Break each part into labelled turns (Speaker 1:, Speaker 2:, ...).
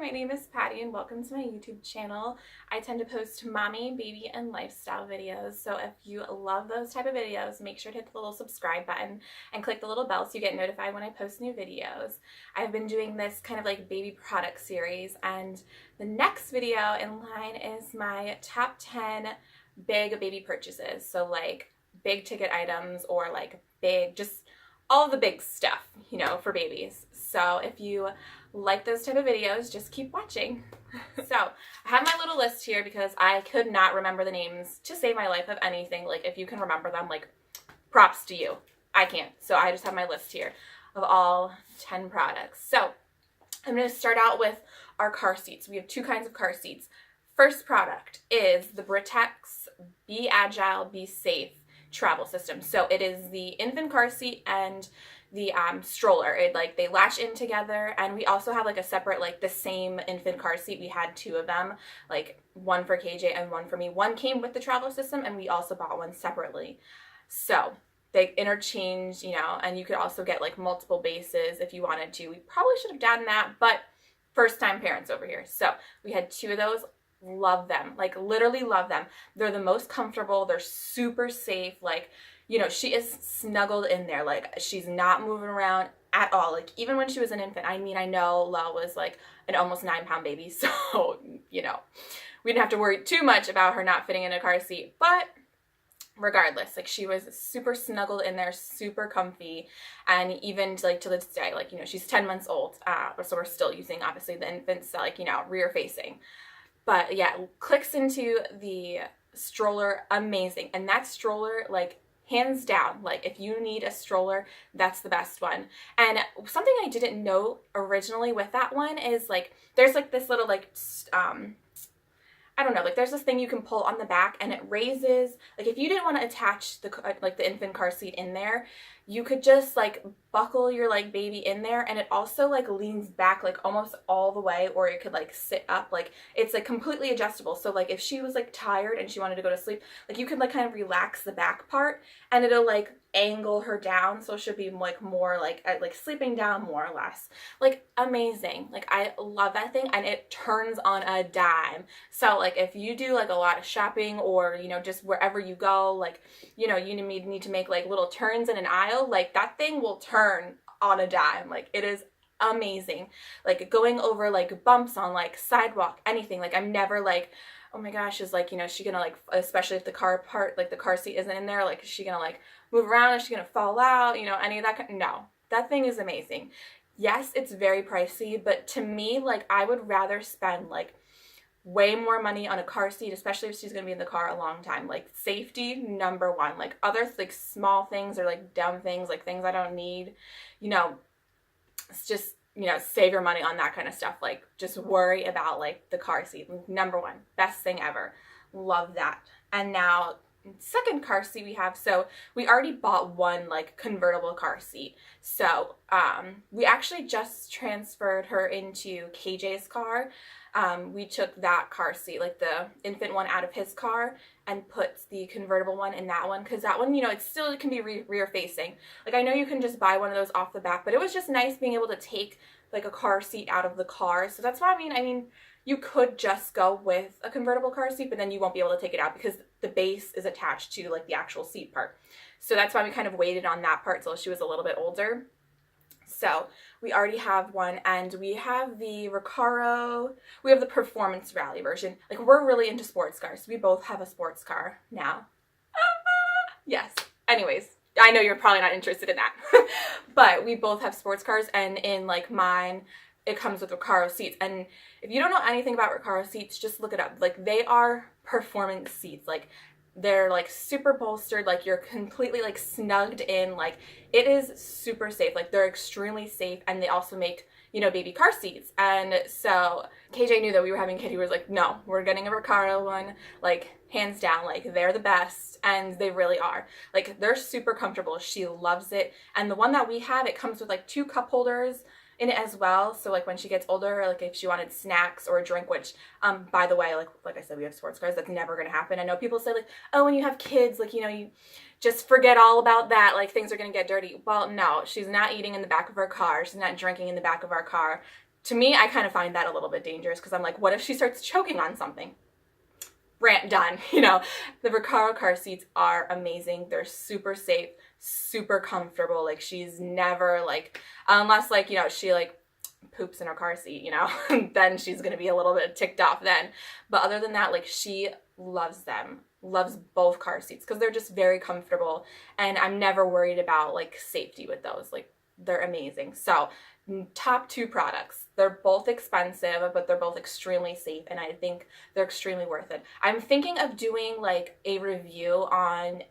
Speaker 1: my name is Patty and welcome to my YouTube channel. I tend to post mommy, baby, and lifestyle videos, so if you love those type of videos, make sure to hit the little subscribe button and click the little bell so you get notified when I post new videos. I've been doing this kind of like baby product series, and the next video in line is my top 10 big baby purchases, so like big ticket items or like big, just all the big stuff, you know, for babies. So if you like those type of videos, just keep watching. So I have my little list here because I could not remember the names to save my life of anything. Like if you can remember them, like props to you. I can't. So I just have my list here of all 10 products. So I'm going to start out with our car seats. We have two kinds of car seats. First product is the Britax Be Agile, Be Safe travel system. So it is the infant car seat and the stroller. They latch in together, and we also have like a separate, like the same infant car seat. We had two of them, like one for KJ and one for me. One came with the travel system, and we also bought one separately. So they interchange, you know, and you could also get like multiple bases if you wanted to. We probably should have done that, but first time parents over here. So we had two of those. Love them, like literally love them. They're the most comfortable. They're super safe. Like, you know, she is snuggled in there. Like she's not moving around at all. Like even when she was an infant, I mean, I know Lo was like an almost 9-pound baby. So, you know, we didn't have to worry too much about her not fitting in a car seat, but regardless, like she was super snuggled in there, super comfy. And even like to this day, like, you know, she's 10 months old. So we're still using obviously the infants, like, you know, rear facing. But yeah, clicks into the stroller, amazing. And that stroller, like hands down, like if you need a stroller, that's the best one. And something I didn't know originally with that one is like, there's like this little like, I don't know, like there's this thing you can pull on the back and it raises, like if you didn't want to attach the infant car seat in there, you could just like buckle your like baby in there, and it also like leans back like almost all the way, or it could like sit up, like it's like completely adjustable. So like if she was like tired and she wanted to go to sleep, like you could like kind of relax the back part and it'll like angle her down so she'll be like more like sleeping down more or less. Like amazing. Like I love that thing, and it turns on a dime. So like if you do like a lot of shopping, or you know, just wherever you go, like, you know, you need to make like little turns in an aisle, like that thing will turn on a dime. Like it is amazing. Like going over like bumps on like sidewalk, anything. Like I'm never like, oh my gosh, is like, you know, is she gonna like, especially if the car seat isn't in there, like is she gonna like move around, is she gonna fall out, you know, any of that no, that thing is amazing. Yes, it's very pricey, but to me, like I would rather spend like way more money on a car seat, especially if she's gonna be in the car a long time. Like safety, number one. Like other like small things or like dumb things, like things I don't need, you know, it's just, you know, save your money on that kind of stuff. Like just worry about like the car seat. Number one, best thing ever. Love that. And now second car seat we have, so we already bought one like convertible car seat. So we actually just transferred her into KJ's car. We took that car seat, like the infant one, out of his car and put the convertible one in that one, because that one, you know, it can be rear facing. Like I know you can just buy one of those off the back, but it was just nice being able to take like a car seat out of the car. So that's what I mean you could just go with a convertible car seat, but then you won't be able to take it out because the base is attached to like the actual seat part. So that's why we kind of waited on that part till she was a little bit older. So we already have one, and we have the Recaro. We have the Performance Rally version. Like we're really into sports cars. We both have a sports car now. Yes. Anyways, I know you're probably not interested in that, but we both have sports cars, and in like mine, it comes with Recaro seats. And if you don't know anything about Recaro seats, just look it up. Like they are performance seats. Like they're like super bolstered, like you're completely like snugged in, like it is super safe. Like they're extremely safe, and they also make, you know, baby car seats. And so KJ knew that we were having a kid. He was like, no, we're getting a Recaro one, like hands down. Like they're the best, and they really are. Like they're super comfortable. She loves it. And the one that we have, it comes with like 2 cup holders in it as well. So like when she gets older, like if she wanted snacks or a drink, which by the way, like I said, we have sports cars, that's never gonna happen. I know people say like, oh, when you have kids, like, you know, you just forget all about that, like things are gonna get dirty. Well, no, she's not eating in the back of our car, she's not drinking in the back of our car. to me, I kind of find that a little bit dangerous because I'm like, what if she starts choking on something? Rant done. You know, the Recaro car seats are amazing. They're super safe, super comfortable. Like, she's never like, unless like, you know, she like poops in her car seat, you know, then she's gonna be a little bit ticked off then. But other than that, like, she loves them, loves both car seats because they're just very comfortable, and I'm never worried about like safety with those. Like, they're amazing. So top two products. They're both expensive, but they're both extremely safe, and I think they're extremely worth it. I'm thinking of doing like a review on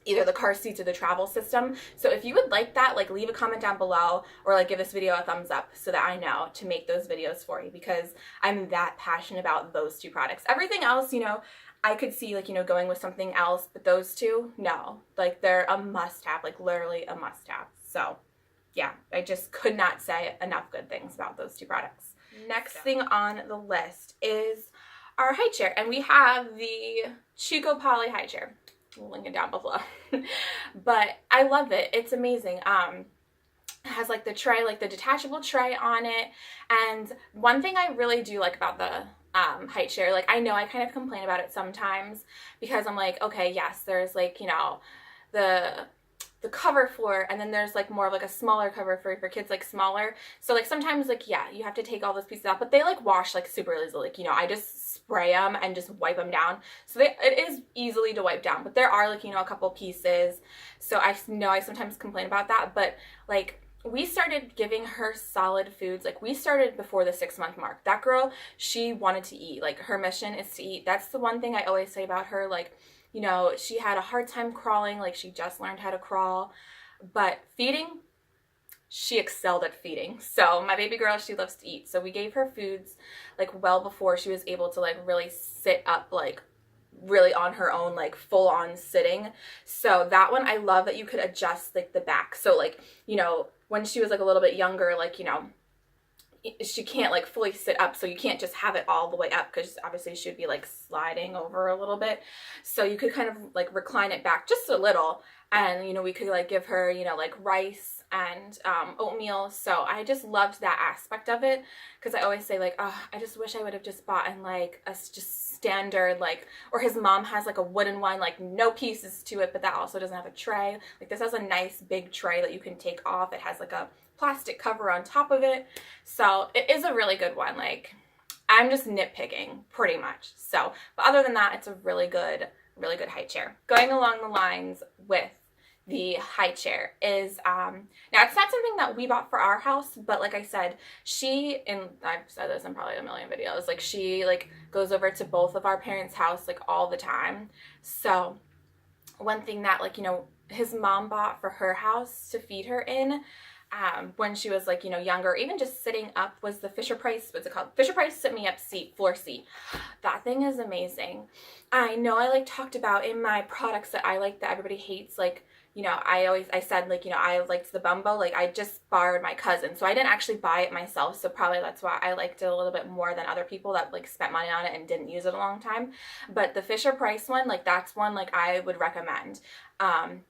Speaker 1: either the car seats or the travel system. So if you would like that, like, leave a comment down below, or like give this video a thumbs up so that I know to make those videos for you, because I'm that passionate about those two products. Everything else, you know, I could see like, you know, going with something else, but those two, no. Like, they're a must-have, like literally a must-have. So yeah, I just could not say enough good things about those two products. Next thing on the list is our high chair, and we have the Chico Poly high chair. We'll link it down below. But I love it. It's amazing. It has like the tray, like the detachable tray on it. And one thing I really do like about the high chair, like, I know I kind of complain about it sometimes because I'm like, okay, yes, there's like, you know, the cover floor, and then there's like more of like a smaller cover for kids, like smaller. So like sometimes like, yeah, you have to take all those pieces out, but they like wash like super easily. Like, you know, I just spray them and just wipe them down. So it is easily to wipe down, but there are like, you know, a couple pieces. So I know I sometimes complain about that, but like, we started giving her solid foods. Like, we started before the 6-month mark. That girl, she wanted to eat. Like, her mission is to eat. That's the one thing I always say about her. Like, you know, she had a hard time crawling. Like, she just learned how to crawl. But feeding, she excelled at feeding. So my baby girl, she loves to eat. So we gave her foods like well before she was able to like really sit up, like really on her own, like full on sitting. So that one, I love that you could adjust like the back. So like, you know, when she was like a little bit younger, like, you know, she can't like fully sit up, so you can't just have it all the way up because obviously she would be like sliding over a little bit. So you could kind of like recline it back just a little, and you know, we could like give her, you know, like rice and oatmeal. So I just loved that aspect of it, because I always say like, oh, I just wish I would have just bought in like a just standard, like, or his mom has like a wooden one, like no pieces to it, but that also doesn't have a tray. Like, this has a nice big tray that you can take off. It has like a plastic cover on top of it. So it is a really good one. Like, I'm just nitpicking pretty much. So, but other than that, it's a really good high chair. Going along the lines with the high chair is, now it's not something that we bought for our house, but like I said, she, and I've said this in probably a million videos, like, she like goes over to both of our parents' house like all the time. So one thing that, like, you know, his mom bought for her house to feed her in, when she was like, you know, younger, even just sitting up, was the Fisher Price, what's it called? Fisher Price Sit Me Up seat, floor seat. That thing is amazing. I know I like talked about in my products that I like that everybody hates, like, you know, I said like, you know, I liked the Bumbo. Like, I just borrowed my cousin, so I didn't actually buy it myself, so probably that's why I liked it a little bit more than other people that like spent money on it and didn't use it a long time. But the Fisher Price one, like, that's one like I would recommend,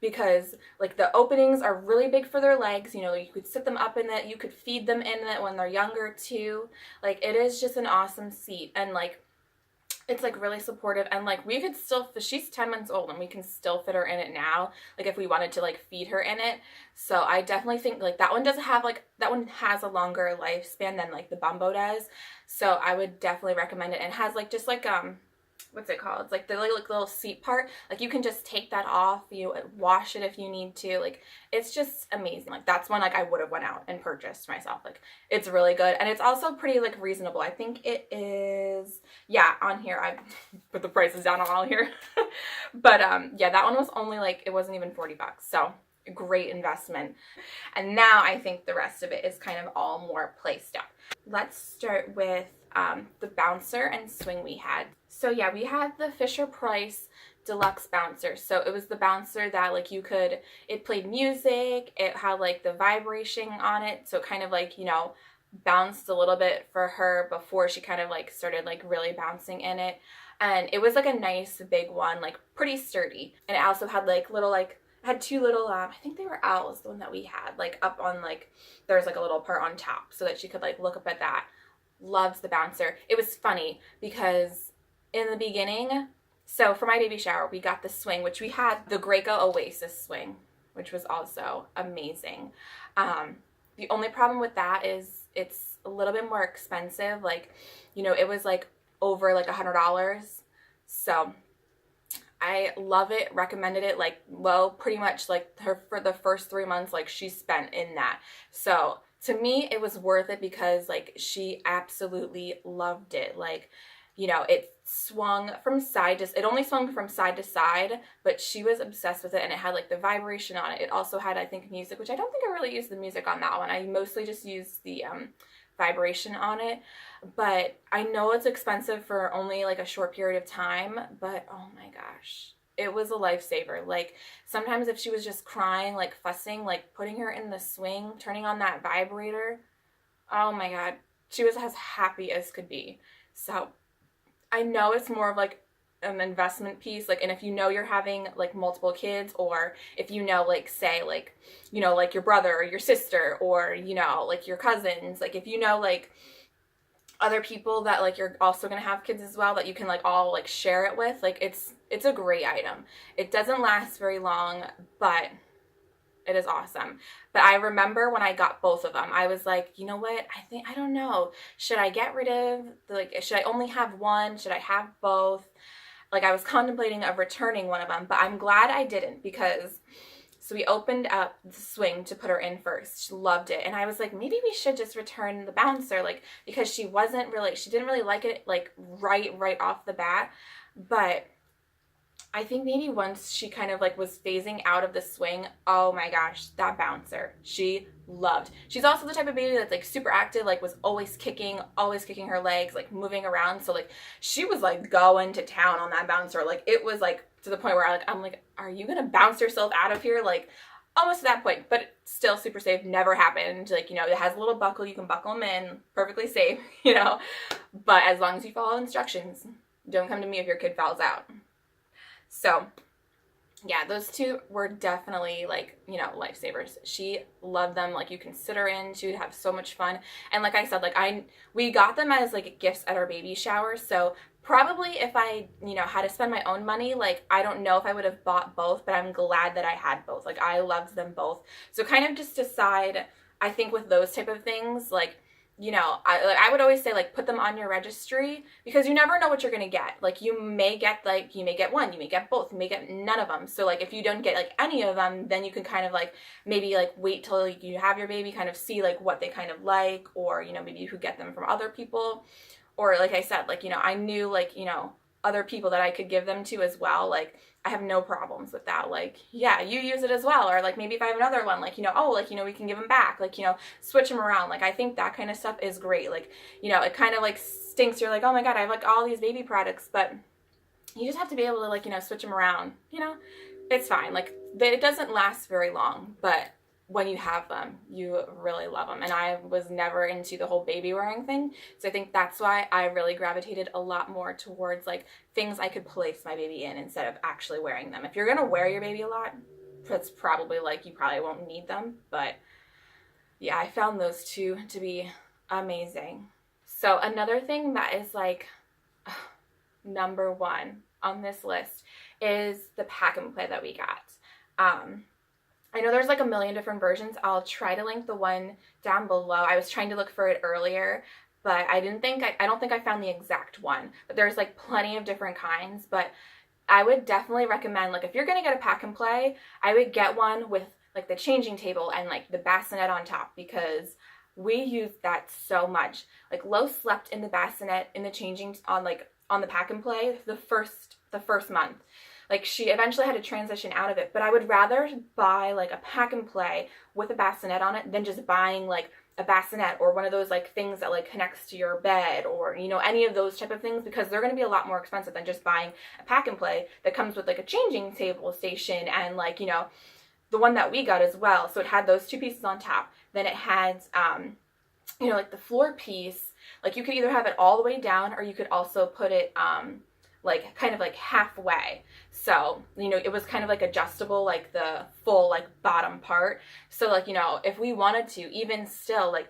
Speaker 1: because like the openings are really big for their legs. You know, you could sit them up in it, you could feed them in it when they're younger too. Like, it is just an awesome seat, and like, it's like really supportive, and like, we could still, she's 10 months old and we can still fit her in it now, like if we wanted to like feed her in it. So I definitely think like that one doesn't have like, that one has a longer lifespan than like the Bumbo does. So I would definitely recommend it. And it has like, just like, what's it called? It's like the like little seat part. Like, you can just take that off, you wash it if you need to. Like, it's just amazing. Like, that's one like I would have went out and purchased myself. Like, it's really good, and it's also pretty like reasonable. I think it is, yeah, on here I put the prices down on all here. But yeah, that one was only like, it wasn't even 40 bucks. So great investment. And now I think the rest of it is kind of all more play stuff. Let's start with the bouncer and swing we had. So yeah, we had the Fisher Price deluxe bouncer. So it was the bouncer that like you could, it played music, it had like the vibration on it, so it kind of like, you know, bounced a little bit for her before she kind of like started like really bouncing in it. And it was like a nice big one, like pretty sturdy. And it also had like little like, had two little, I think they were owls, the one that we had, like up on like, there's like a little part on top so that she could like look up at that. Loves the bouncer. It was funny because in the beginning, so for my baby shower, we got the swing, which we had the Graco Oasis swing, which was also amazing. The only problem with that is it's a little bit more expensive. Like, you know, it was like over like $100. So I love it, recommended it, like, well, pretty much like her for the first 3 months, like she spent in that. So to me, it was worth it because like she absolutely loved it. Like, you know, it swung from side to, it only swung from side to side, but she was obsessed with it, and it had like the vibration on it. It also had, I think, music, which I don't think I really used the music on that one. I mostly just used the vibration on it, but I know it's expensive for only like a short period of time, but oh my gosh, it was a lifesaver. Like sometimes if she was just crying, like fussing, like putting her in the swing, turning on that vibrator, oh my god, she was as happy as could be. So I know it's more of like an investment piece, like, and if you know you're having like multiple kids, or if you know, like, say, like, you know, like your brother or your sister, or, you know, like your cousins, like if you know like other people that like you're also gonna have kids as well, that you can like all like share it with, like it's a great item. It doesn't last very long, but it is awesome. But I remember when I got both of them, I was like, you know what? I don't know. Should I get rid of, like, should I only have one? Should I have both? Like, I was contemplating of returning one of them, but I'm glad I didn't, because, so we opened up the swing to put her in first. She loved it. And I was like, maybe we should just return the bouncer, like, because she didn't really like it, like, right off the bat. But I think maybe once she kind of like was phasing out of the swing, oh my gosh, that bouncer, she loved. She's also the type of baby that's like super active, like was always kicking her legs, like moving around. So like she was like going to town on that bouncer. Like it was like to the point where I'm like, are you gonna bounce yourself out of here? Like almost to that point, but still super safe, never happened. Like, you know, it has a little buckle, you can buckle them in, perfectly safe, you know, but as long as you follow instructions, don't come to me if your kid falls out. So yeah, those two were definitely like, you know, lifesavers. She loved them. Like you can sit her in, she would have so much fun. And like I said, like we got them as like gifts at our baby shower. So probably if I, you know, had to spend my own money, like I don't know if I would have bought both, but I'm glad that I had both. Like I loved them both. So kind of just decide, I think with those type of things, like, you know, I would always say, like, put them on your registry, because you never know what you're going to get. Like, you may get one, you may get both, you may get none of them. So, like, if you don't get, like, any of them, then you can kind of, like, maybe, like, wait till you have your baby, kind of see, like, what they kind of like, or, you know, maybe you could get them from other people. Or, like I said, like, you know, I knew, like, you know, other people that I could give them to as well. Like, I have no problems with that. Like, yeah, you use it as well. Or like maybe if I have another one, like, you know, oh, like, you know, we can give them back, like, you know, switch them around. Like, I think that kind of stuff is great. Like, you know, it kind of like stinks. You're like, oh my God, I have like all these baby products, but you just have to be able to, like, you know, switch them around, you know, it's fine. Like it doesn't last very long, but when you have them, you really love them. And I was never into the whole baby wearing thing. So I think that's why I really gravitated a lot more towards like things I could place my baby in instead of actually wearing them. If you're going to wear your baby a lot, that's probably like, you probably won't need them. But yeah, I found those two to be amazing. So another thing that is like number one on this list is the pack and play that we got. I know there's like a million different versions. I'll try to link the one down below. I was trying to look for it earlier, but I don't think I found the exact one. But there's like plenty of different kinds. But I would definitely recommend, like, if you're gonna get a pack and play, I would get one with like the changing table and like the bassinet on top, because we used that so much. Like Lo slept in the bassinet in the changing on the pack and play the first month. Like, she eventually had to transition out of it, but I would rather buy, like, a pack and play with a bassinet on it than just buying, like, a bassinet or one of those, like, things that, like, connects to your bed, or, you know, any of those type of things, because they're going to be a lot more expensive than just buying a pack and play that comes with, like, a changing table station and, like, you know, the one that we got as well. So it had those two pieces on top. Then it had, you know, like, the floor piece. Like, you could either have it all the way down, or you could also put it, like kind of like halfway. So, you know, it was kind of like adjustable, like the full like bottom part. So like, you know, if we wanted to, even still, like,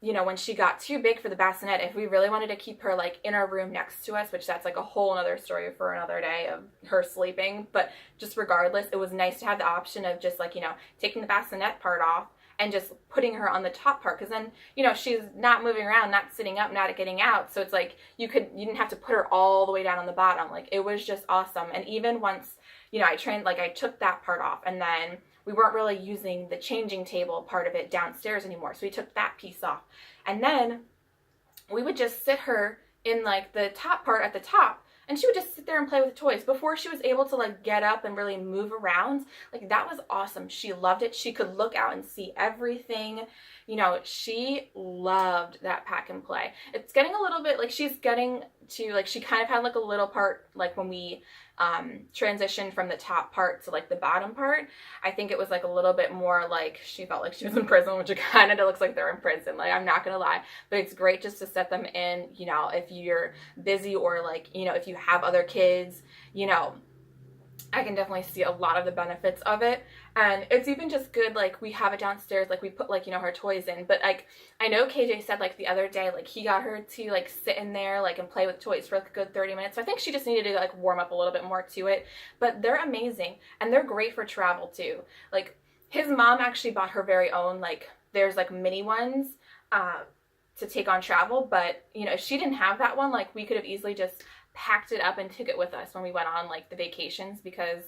Speaker 1: you know, when she got too big for the bassinet, if we really wanted to keep her like in our room next to us, which that's like a whole other story for another day of her sleeping, but just regardless, it was nice to have the option of just like, you know, taking the bassinet part off and just putting her on the top part, because then, you know, she's not moving around, not sitting up, not getting out, so it's like you didn't have to put her all the way down on the bottom. Like, it was just awesome. And even once, you know, I took that part off, and then we weren't really using the changing table part of it downstairs anymore, so we took that piece off, and then we would just sit her in like the top part at the top, and she would just sit there and play with the toys before she was able to like get up and really move around. Like, that was awesome. She loved it. She could look out and see everything. You know, she loved that pack and play. It's getting a little bit like she's getting to like, she kind of had like a little part like when we transitioned from the top part to like the bottom part. I think it was like a little bit more like she felt like she was in prison, which it kind of looks like they're in prison. Like, I'm not gonna lie, but it's great just to set them in, you know, if you're busy or like, you know, if you have other kids, you know, I can definitely see a lot of the benefits of it. And it's even just good, like, we have it downstairs, like, we put, like, you know, her toys in. But, like, I know KJ said, like, the other day, like, he got her to, like, sit in there, like, and play with toys for, like, a good 30 minutes. So I think she just needed to, like, warm up a little bit more to it. But they're amazing. And they're great for travel, too. Like, his mom actually bought her very own, like, there's, like, mini ones to take on travel. But, you know, if she didn't have that one, like, we could have easily just packed it up and took it with us when we went on like the vacations, because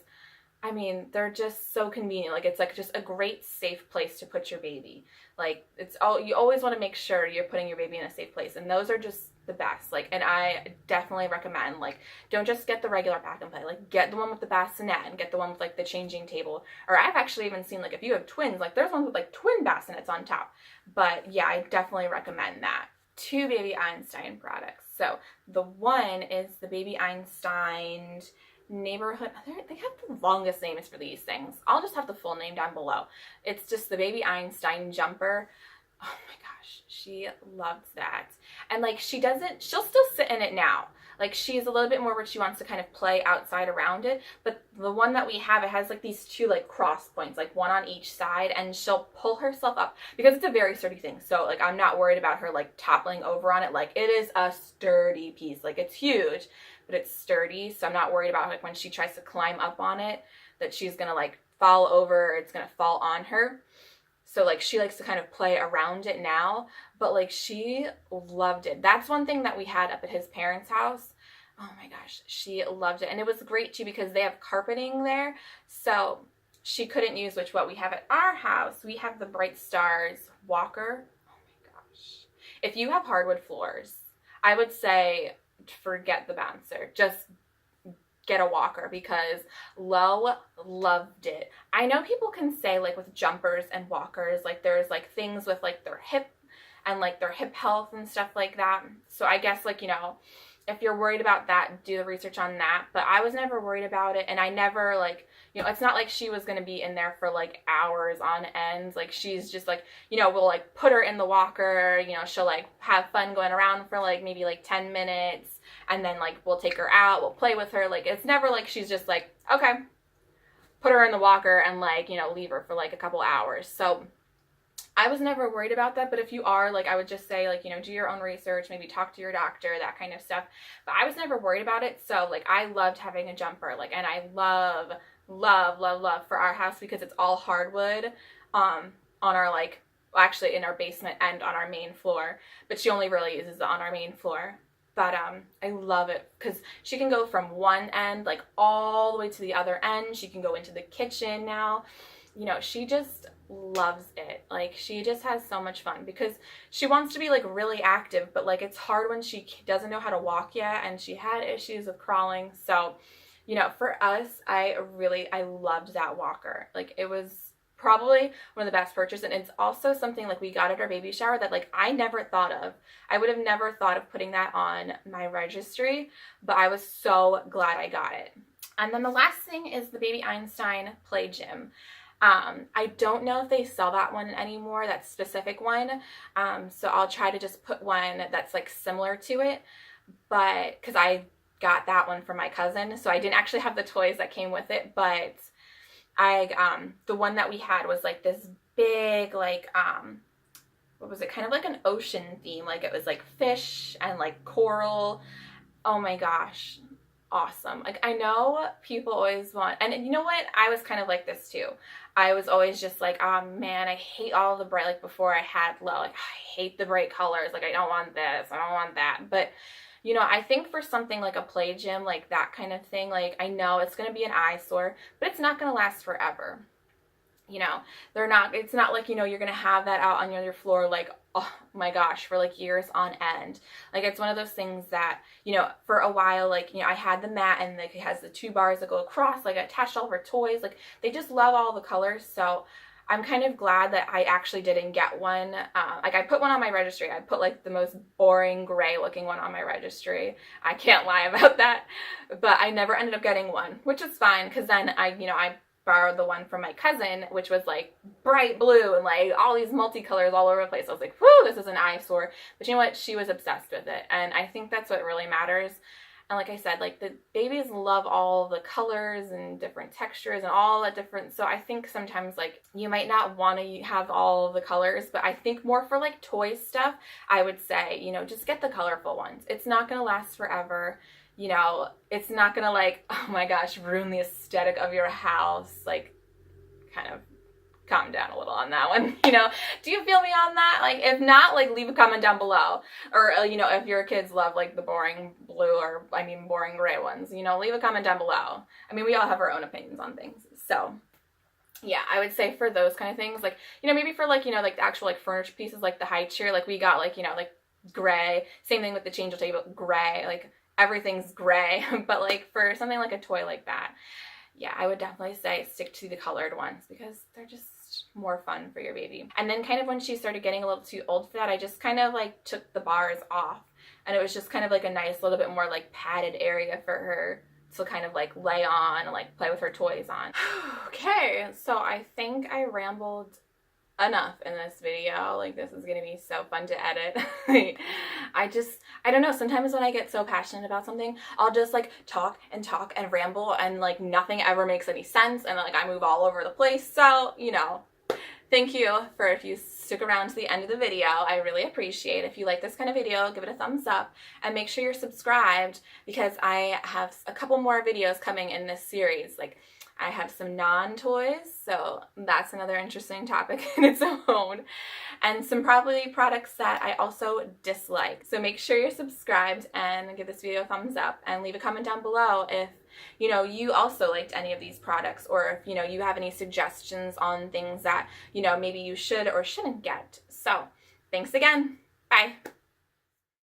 Speaker 1: I mean, they're just so convenient. Like, it's like just a great safe place to put your baby. Like, it's all, you always want to make sure you're putting your baby in a safe place, and those are just the best. Like, and I definitely recommend, like, don't just get the regular pack and play, like, get the one with the bassinet and get the one with like the changing table. Or I've actually even seen, like, if you have twins, like there's ones with like twin bassinets on top. But yeah, I definitely recommend that. 2 Baby Einstein products. So the one is the Baby Einstein neighborhood. They have the longest names for these things. I'll just have the full name down below. It's just the Baby Einstein jumper. Oh my gosh, she loves that. And like, she'll still sit in it now. Like, she's a little bit more where she wants to kind of play outside around it. But the one that we have, it has like these 2 like cross points, like one on each side, and she'll pull herself up because it's a very sturdy thing. So like, I'm not worried about her like toppling over on it. Like, it is a sturdy piece. Like, it's huge, but it's sturdy. So I'm not worried about like when she tries to climb up on it that she's gonna like fall over or it's gonna fall on her. So like, she likes to kind of play around it now, but like, she loved it. That's one thing that we had up at his parents' house. Oh my gosh, she loved it. And it was great too because they have carpeting there. So she couldn't use what we have at our house. We have the Bright Stars walker. Oh my gosh. If you have hardwood floors, I would say forget the bouncer. Just get a walker, because Lo loved it. I know people can say like with jumpers and walkers, like there's like things with like their hip and like their hip health and stuff like that. So I guess, like, you know, if you're worried about that, do the research on that. But I was never worried about it. And I never, like, you know, it's not like she was going to be in there for like hours on end. Like, she's just like, you know, we'll like put her in the walker, you know, she'll like have fun going around for like maybe like 10 minutes. And then like, we'll take her out, we'll play with her. Like, it's never like she's just like, okay, put her in the walker and like, you know, leave her for like a couple hours. So I was never worried about that. But if you are, like, I would just say, like, you know, do your own research, maybe talk to your doctor, that kind of stuff. But I was never worried about it. So like, I loved having a jumper, like, and I love for our house because it's all hardwood on our, like, well, actually in our basement and on our main floor, but she only really uses it on our main floor. But I love it because she can go from one end like all the way to the other end. She can go into the kitchen now. You know, she just loves it. Like, she just has so much fun because she wants to be like really active, but like, it's hard when she doesn't know how to walk yet, and she had issues with crawling. So, you know, for us, I loved that walker. Like, it was probably one of the best purchases. And it's also something like we got at our baby shower that like I never thought of. I would have never thought of putting that on my registry, but I was so glad I got it. And then the last thing is the Baby Einstein Play Gym. I don't know if they sell that one anymore, that specific one. So I'll try to just put one that's like similar to it, but because I got that one from my cousin, so I didn't actually have the toys that came with it, but the one that we had was like this big, like, what was it, kind of like an ocean theme, like it was like fish and like coral. Oh my gosh, awesome. Like, I know people always want, and you know what, I was kind of like this too. I was always just like, oh man, I hate all the bright, like before I had Low, like I hate the bright colors, like I don't want this, I don't want that. But you know, I think for something like a play gym, like that kind of thing, like I know it's going to be an eyesore, but it's not going to last forever. You know, it's not like, you know, you're going to have that out on your floor like, oh my gosh, for like years on end. Like, it's one of those things that, you know, for a while, like, you know, I had the mat and like it has the 2 bars that go across, like attached to all of her toys. Like, they just love all the colors. So I'm kind of glad that I actually didn't get one. Like, I put one on my registry. I put like the most boring gray looking one on my registry. I can't lie about that. But I never ended up getting one, which is fine, because then I borrowed the one from my cousin, which was like bright blue and like all these multicolors all over the place. I was like, whoo, this is an eyesore. But you know what? She was obsessed with it. And I think that's what really matters. And like I said, like, the babies love all the colors and different textures and all that different. So I think sometimes, like, you might not want to have all the colors, but I think more for like toy stuff, I would say, you know, just get the colorful ones. It's not going to last forever. You know, it's not going to, like, oh my gosh, ruin the aesthetic of your house. Like, kind of calm down a little on that one. You know, do you feel me on that? Like, if not, like, leave a comment down below. Or, you know, if your kids love, like, the boring blue or, I mean, boring gray ones, you know, leave a comment down below. I mean, we all have our own opinions on things. So, yeah, I would say for those kind of things, like, you know, maybe for, like, you know, like, the actual, like, furniture pieces, like the high chair, like, we got, like, you know, like, gray. Same thing with the changeable table, gray. Like, everything's gray. But like, for something like a toy like that, yeah, I would definitely say stick to the colored ones, because they're just more fun for your baby. And then kind of when she started getting a little too old for that, I just kind of like took the bars off, and it was just kind of like a nice little bit more like padded area for her to kind of like lay on and like play with her toys on. Okay, so I think I rambled enough in this video. Like, this is gonna be so fun to edit. I don't know, sometimes when I get so passionate about something, I'll just like talk and ramble, and like nothing ever makes any sense, and like I move all over the place. So, you know, thank you for, if you stick around to the end of the video, I really appreciate it. If you like this kind of video, give it a thumbs up, and make sure you're subscribed, because I have a couple more videos coming in this series. Like, I have some non-toys, so that's another interesting topic in its own, and some probably products that I also dislike. So make sure you're subscribed and give this video a thumbs up, and leave a comment down below if, you know, you also liked any of these products, or if, you know, you have any suggestions on things that, you know, maybe you should or shouldn't get. So thanks again. Bye.